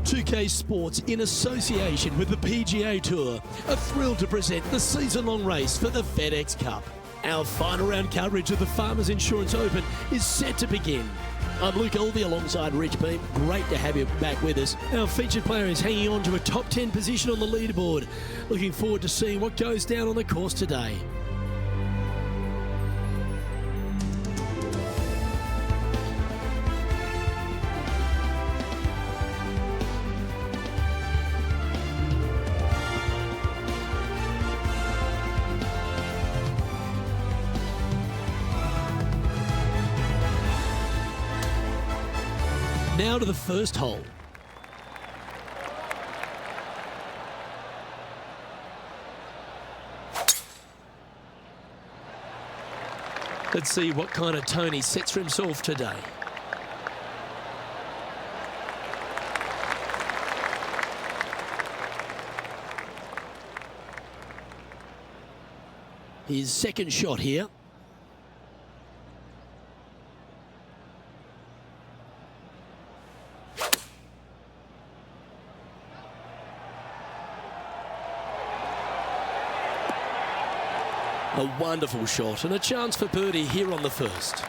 2K Sports, in association with the PGA Tour, are thrilled to present the season-long race for the FedEx Cup. Our final round coverage of the Farmers Insurance Open is set to begin. I'm Luke Elvey alongside Rich Beam. Great to have you back with us. Our featured player is hanging on to a top 10 position on the leaderboard. Looking forward to seeing what goes down on the course today. Now to the first hole. Let's see what kind of tone he sets for himself today. His second shot here. A wonderful shot and a chance for birdie here on the first.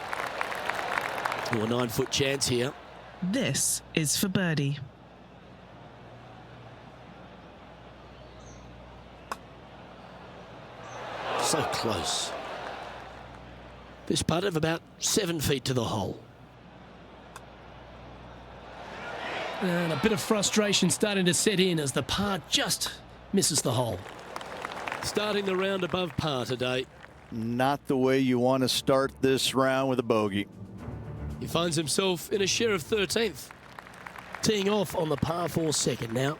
A 9-foot chance here. This is for birdie. So close. This putt of about 7 feet to the hole. And a bit of frustration starting to set in as the par just misses the hole. Starting the round above par today. Not the way you want to start this round with a bogey. He finds himself in a share of 13th. Teeing off on the par 4 second now.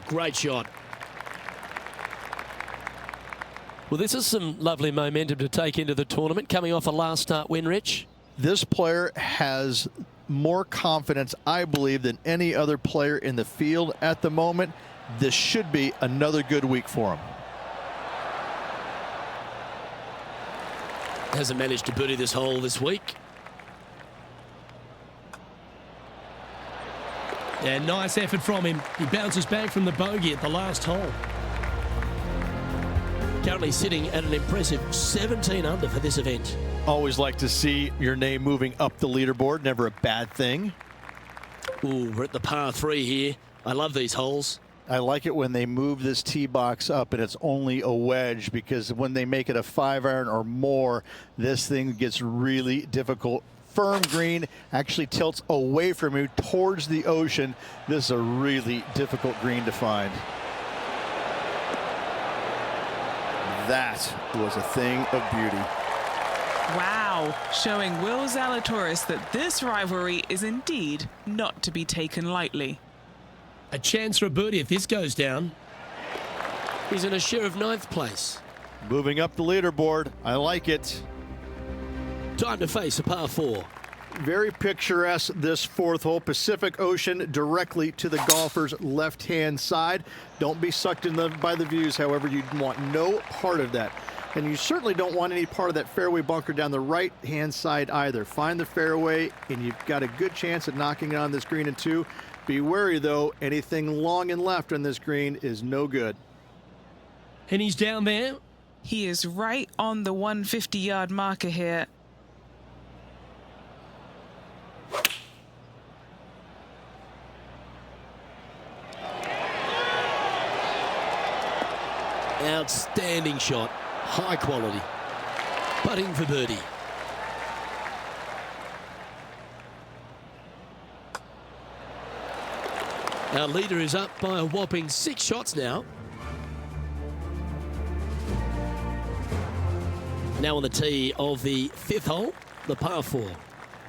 Great shot. Well, this is some lovely momentum to take into the tournament, coming off a last start win, Rich. This player has more confidence, I believe, than any other player in the field at the moment. This should be another good week for him. Hasn't managed to birdie this hole this week. Yeah, nice effort from him. He bounces back from the bogey at the last hole. Currently sitting at an impressive 17 under for this event. Always like to see your name moving up the leaderboard. Never a bad thing. Ooh, we're at the par 3 here. I love these holes. I like it when they move this tee box up and it's only a wedge, because when they make it a 5-iron or more, this thing gets really difficult. Firm green, actually tilts away from you towards the ocean. This is a really difficult green to find. That was a thing of beauty. Wow, showing Will Zalatoris that this rivalry is indeed not to be taken lightly. A chance for a birdie if this goes down. He's in a share of 9th place. Moving up the leaderboard, I like it. Time to face a par 4. Very picturesque, this 4th hole. Pacific Ocean directly to the golfer's left-hand side. Don't be sucked in by the views, however. You want no part of that. And you certainly don't want any part of that fairway bunker down the right-hand side either. Find the fairway, and you've got a good chance at knocking it on this green in 2. Be wary, though. Anything long and left on this green is no good. And he's down there. He is right on the 150-yard marker here. Outstanding shot. High quality. Putting for birdie. Our leader is up by a whopping 6 shots now. Now on the tee of the 5th hole, the par 4.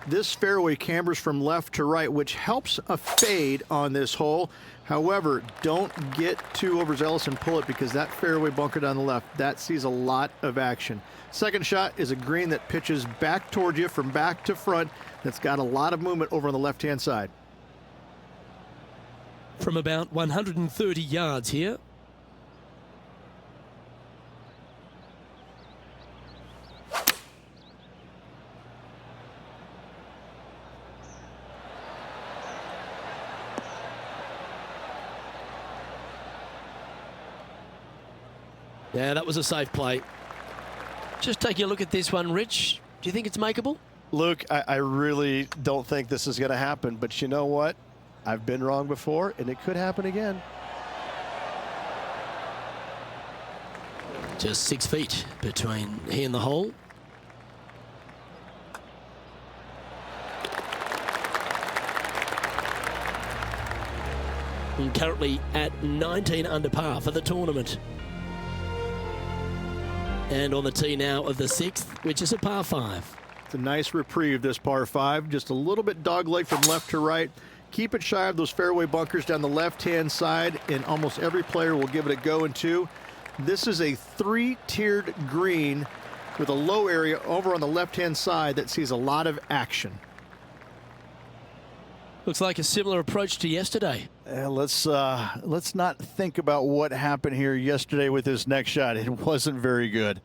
This fairway cambers from left to right, which helps a fade on this hole. However, don't get too overzealous and pull it, because that fairway bunker down the left, that sees a lot of action. Second shot is a green that pitches back toward you from back to front. That's got a lot of movement over on the left-hand side. from about 130 yards here. Yeah, that was a safe play. Just taking a look at this one, Rich. Do you think it's makeable? Luke, I really don't think this is going to happen, but you know what? I've been wrong before, and it could happen again. Just 6 feet between he and the hole. And currently at 19 under par for the tournament. And on the tee now of the 6th, which is a par 5. It's a nice reprieve, this par 5. Just a little bit dogleg from left to right. Keep it shy of those fairway bunkers down the left-hand side, and almost every player will give it a go in 2. This is a 3-tiered green with a low area over on the left-hand side that sees a lot of action. Looks like a similar approach to yesterday. Let's not think about what happened here yesterday with this next shot. It wasn't very good.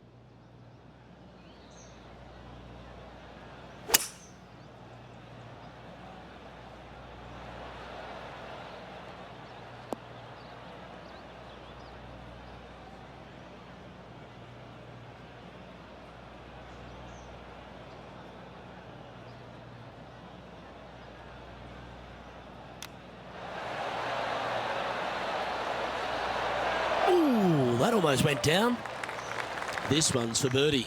Ooh, that almost went down. This one's for birdie.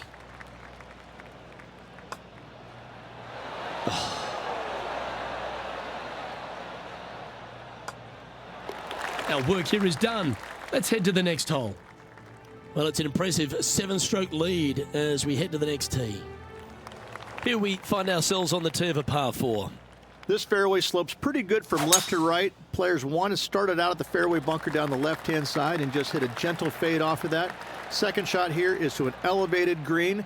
Our work here is done. Let's head to the next hole. Well, it's an impressive 7-stroke lead as we head to the next tee. Here we find ourselves on the tee of a par 4. This fairway slopes pretty good from left to right. Players want to start it out at the fairway bunker down the left-hand side and just hit a gentle fade off of that. Second shot here is to an elevated green.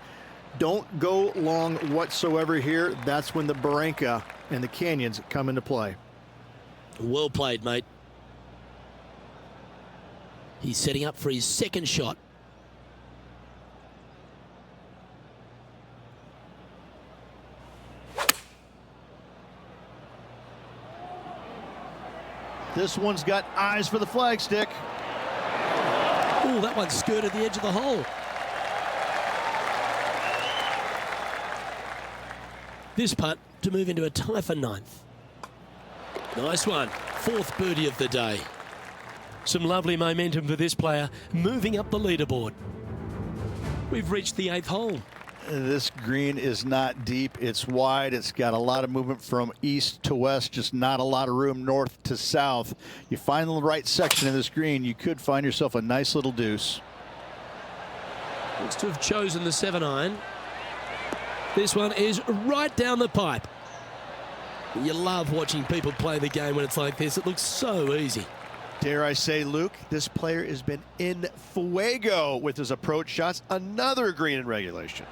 Don't go long whatsoever here. That's when the barranca and the canyons come into play. Well played, mate. He's setting up for his second shot. This one's got eyes for the flagstick. Oh, that one skirted the edge of the hole. This putt to move into a tie for 9th. Nice one. 4th birdie of the day. Some lovely momentum for this player, moving up the leaderboard. We've reached the 8th hole. This green is not deep. It's wide. It's got a lot of movement from east to west, just not a lot of room north to south. You find the right section of this green, you could find yourself a nice little deuce. Looks to have chosen the 7-iron. This one is right down the pipe. You love watching people play the game when it's like this. It looks so easy. Dare I say, Luke, this player has been in fuego with his approach shots. Another green in regulation.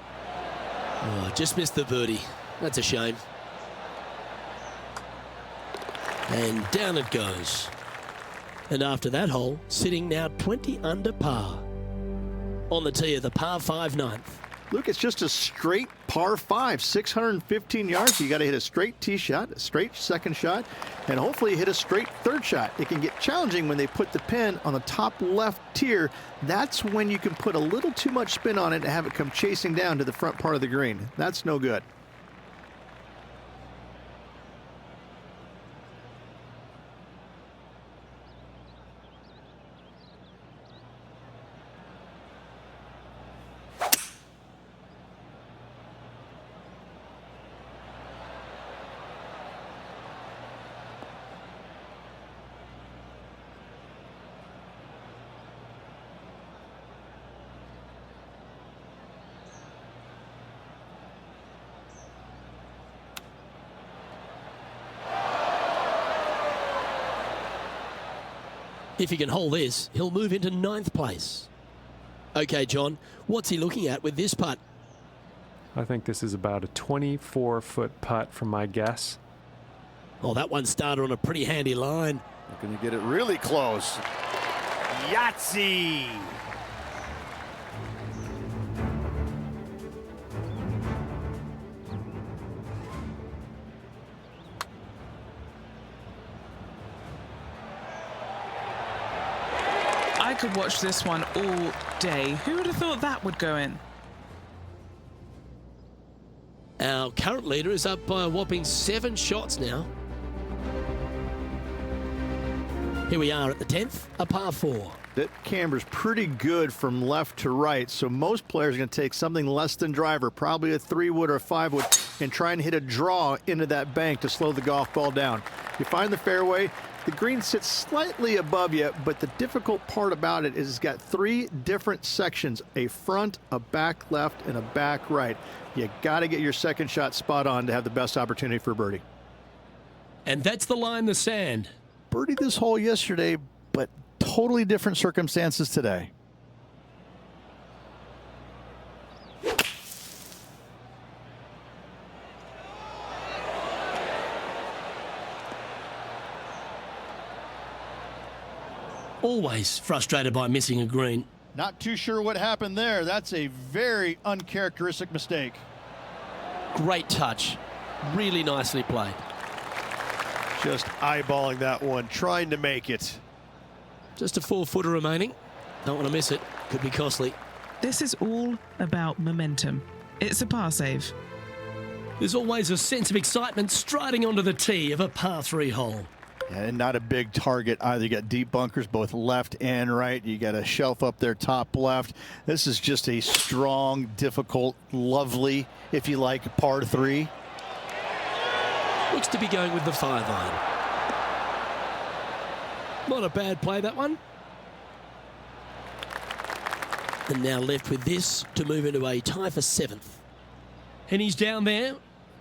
Oh, just missed the birdie. That's a shame. And down it goes. And after that hole, sitting now 20 under par. On the tee of the par 5 9th. Luke, it's just a straight par 5, 615 yards. You got to hit a straight tee shot, a straight second shot, and hopefully hit a straight third shot. It can get challenging when they put the pin on the top left tier. That's when you can put a little too much spin on it and have it come chasing down to the front part of the green. That's no good. If he can hold this, he'll move into 9th place. Okay, John, what's he looking at with this putt? I think this is about a 24-foot putt from my guess. Oh, that one started on a pretty handy line. Looking to get it really close. Yahtzee! I could watch this one all day. Who would have thought that would go in? Our current leader is up by a whopping 7 shots now. Here we are at the 10th, a par 4. That camber's pretty good from left to right, so most players are going to take something less than driver, probably a 3-wood or a 5-wood, and try and hit a draw into that bank to slow the golf ball down. You find the fairway, the green sits slightly above you, but the difficult part about it is it's got 3 different sections, a front, a back left, and a back right. You got to get your second shot spot on to have the best opportunity for birdie. And that's the line in the sand. Birdied this hole yesterday, but totally different circumstances today. Always frustrated by missing a green. Not too sure what happened there. That's a very uncharacteristic mistake. Great touch. Really nicely played. Just eyeballing that one, trying to make it. Just a 4-footer remaining. Don't want to miss it. Could be costly. This is all about momentum. It's a par save. There's always a sense of excitement striding onto the tee of a par 3 hole. And not a big target either. You got deep bunkers both left and right. You got a shelf up there top left. This is just a strong, difficult, lovely, if you like, par 3. Looks to be going with the 5-iron. Not a bad play, that one. And now left with this to move into a tie for 7th. And he's down there.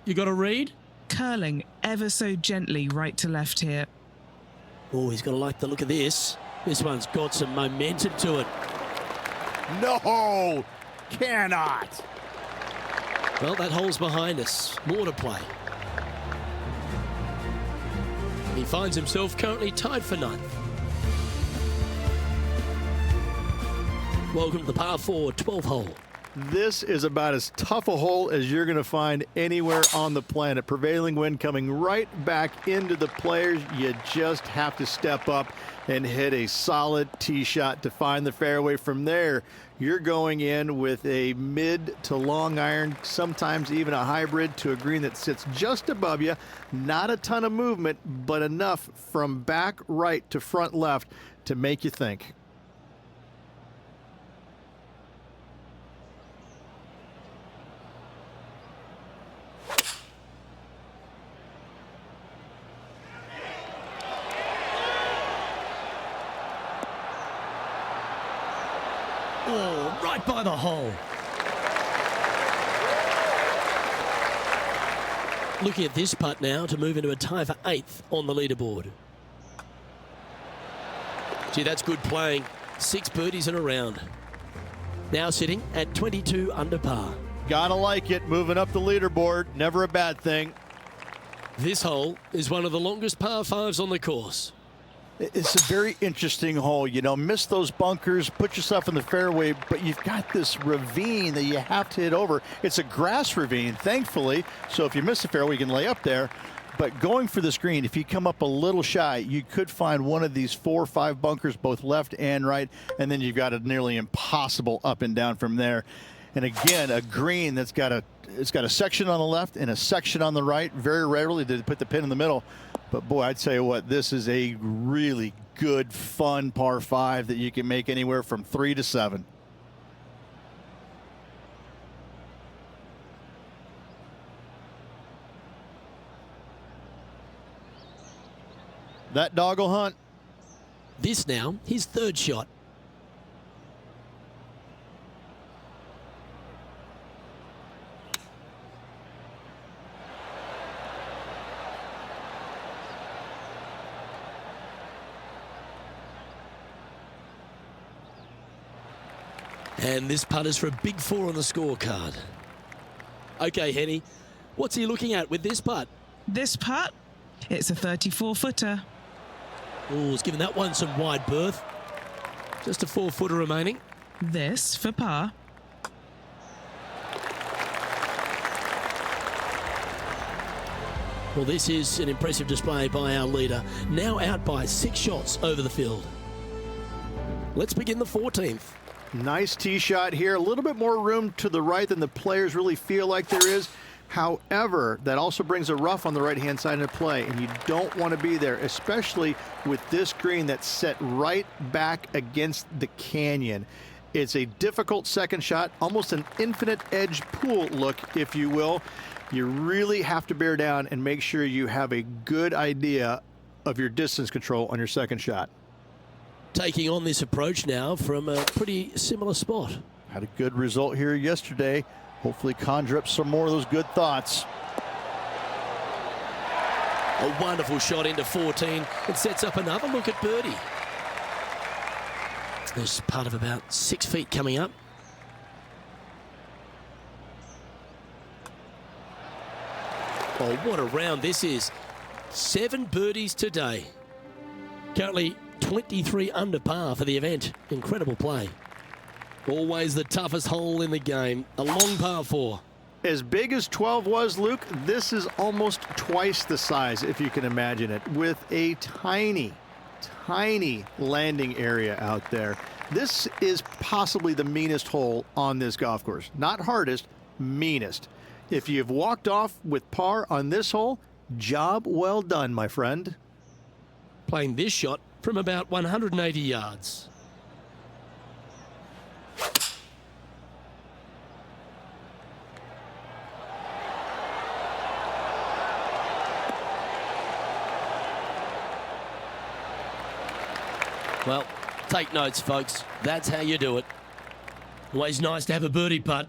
You got a read? Curling ever so gently right to left here. Oh, he's got to like the look of this. This one's got some momentum to it. No, cannot. Well, that hole's behind us. More to play. He finds himself currently tied for 9th. Welcome to the par 4 12th hole. This is about as tough a hole as you're going to find anywhere on the planet. Prevailing wind coming right back into the players. You just have to step up and hit a solid tee shot to find the fairway. From there, you're going in with a mid to long iron, sometimes even a hybrid to a green that sits just above you. Not a ton of movement, but enough from back right to front left to make you think. Oh, right by the hole. Looking at this putt now to move into a tie for 8th on the leaderboard. Gee, that's good playing. 6 birdies in a round. Now sitting at 22 under par. Gotta like it. Moving up the leaderboard. Never a bad thing. This hole is one of the longest par 5s on the course. It's a very interesting hole. You know, miss those bunkers, put yourself in the fairway, but you've got this ravine that you have to hit over. It's a grass ravine, thankfully, so if you miss the fairway, you can lay up there. But going for this green, if you come up a little shy, you could find one of these 4 or 5 bunkers, both left and right, and then you've got a nearly impossible up and down from there. And again, a green that's got a section on the left and a section on the right. Very rarely do they put the pin in the middle. But boy, I'd tell you what, this is a really good, fun par 5 that you can make anywhere from 3 to 7. That dog will hunt. This now, his 3rd shot. And this putt is for a big 4 on the scorecard. Okay, Henny, what's he looking at with this putt? This putt, it's a 34-footer. Oh, he's given that one some wide berth. Just a 4-footer remaining. This for par. Well, this is an impressive display by our leader, now out by 6 shots over the field. Let's begin the 14th. Nice tee shot here. A little bit more room to the right than the players really feel like there is. However, that also brings a rough on the right-hand side into play, and you don't want to be there, especially with this green that's set right back against the canyon. It's a difficult second shot, almost an infinite edge pool look, if you will. You really have to bear down and make sure you have a good idea of your distance control on your second shot. Taking on this approach now from a pretty similar spot. Had a good result here yesterday. Hopefully conjure up some more of those good thoughts. A wonderful shot into 14. It sets up another look at birdie. There's part of about 6 feet coming up. Oh, what a round this is. 7 birdies today. Currently 23 under par for the event. Incredible play. Always the toughest hole in the game. A long par 4. As big as 12 was, Luke, this is almost twice the size, if you can imagine it, with a tiny, tiny landing area out there. This is possibly the meanest hole on this golf course. Not hardest, meanest. If you've walked off with par on this hole, job well done, my friend. Playing this shot from about 180 yards. Well, take notes, folks. That's how you do it. Always nice to have a birdie putt.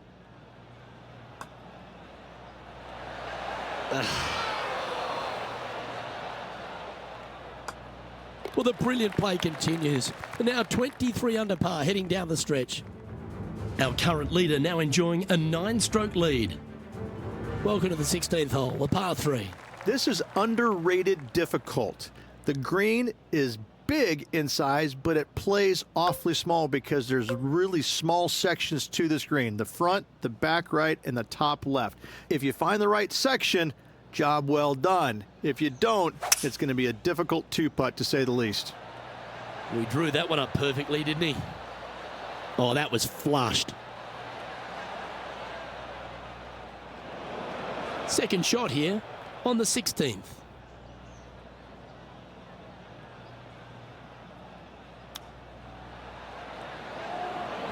Well, the brilliant play continues. Now 23 under par, heading down the stretch. Our current leader now enjoying a 9-stroke lead. Welcome to the 16th hole, a par 3. This is underrated difficult. The green is big in size, but it plays awfully small because there's really small sections to this green. The front, the back right, and the top left. If you find the right section, job well done. If you don't, it's going to be a difficult 2-putt to say the least. We drew that one up perfectly, didn't he? Oh, that was flushed. Second shot here on the 16th.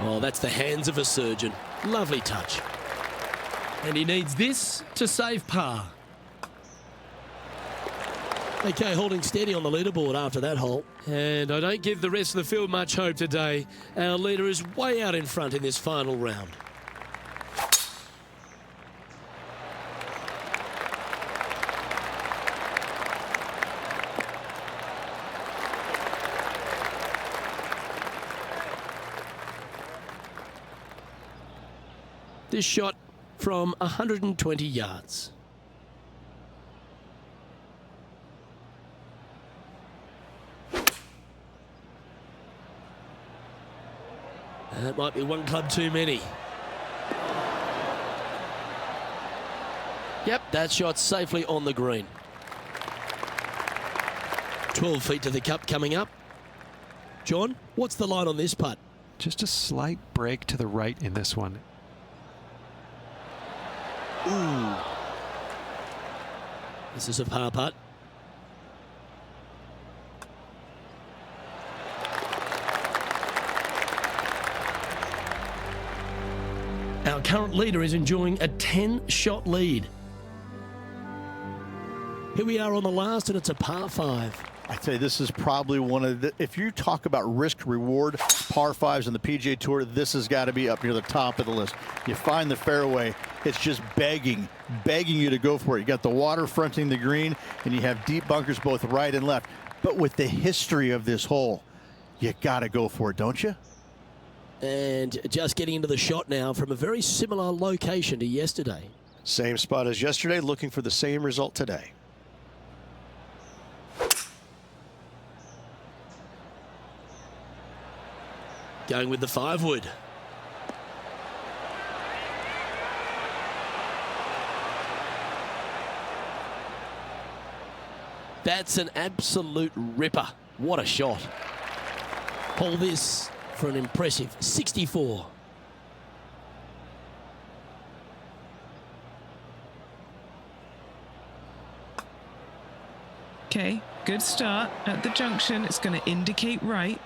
Oh, that's the hands of a surgeon. Lovely touch. And he needs this to save par. Okay, holding steady on the leaderboard after that hole. And I don't give the rest of the field much hope today. Our leader is way out in front in this final round. This shot from 120 yards. That might be one club too many. Yep, that shot's safely on the green. 12 feet to the cup coming up. John, what's the line on this putt? Just a slight break to the right in this one. Ooh. This is a par putt. Our current leader is enjoying a 10-shot lead. Here we are on the last, and it's a par 5. I tell you, this is probably one of the, if you talk about risk reward par 5s on the PGA Tour, this has got to be up near the top of the list. You find the fairway, it's just begging you to go for it. You got the water fronting the green, and you have deep bunkers both right and left. But with the history of this hole, you got to go for it, don't you? And just getting into the shot now from a very similar location to yesterday. Same spot as yesterday, looking for the same result today. Going with the 5-wood. That's an absolute ripper. What a shot. Hold this for an impressive 64. Okay, good start at the junction. It's going to indicate right.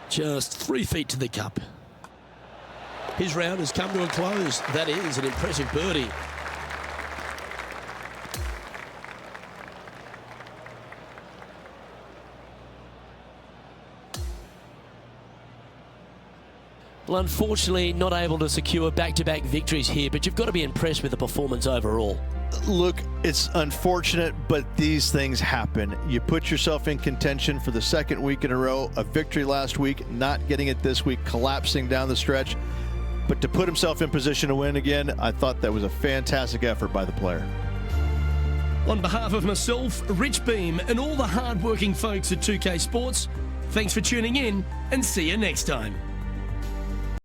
Just 3 feet to the cup. His round has come to a close. That is an impressive birdie. Well, unfortunately, not able to secure back-to-back victories here, but you've got to be impressed with the performance overall. Look, it's unfortunate, but these things happen. You put yourself in contention for the 2nd week in a row, a victory last week, not getting it this week, collapsing down the stretch. But to put himself in position to win again, I thought that was a fantastic effort by the player. On behalf of myself, Rich Beam, and all the hard-working folks at 2K Sports, thanks for tuning in, and see you next time.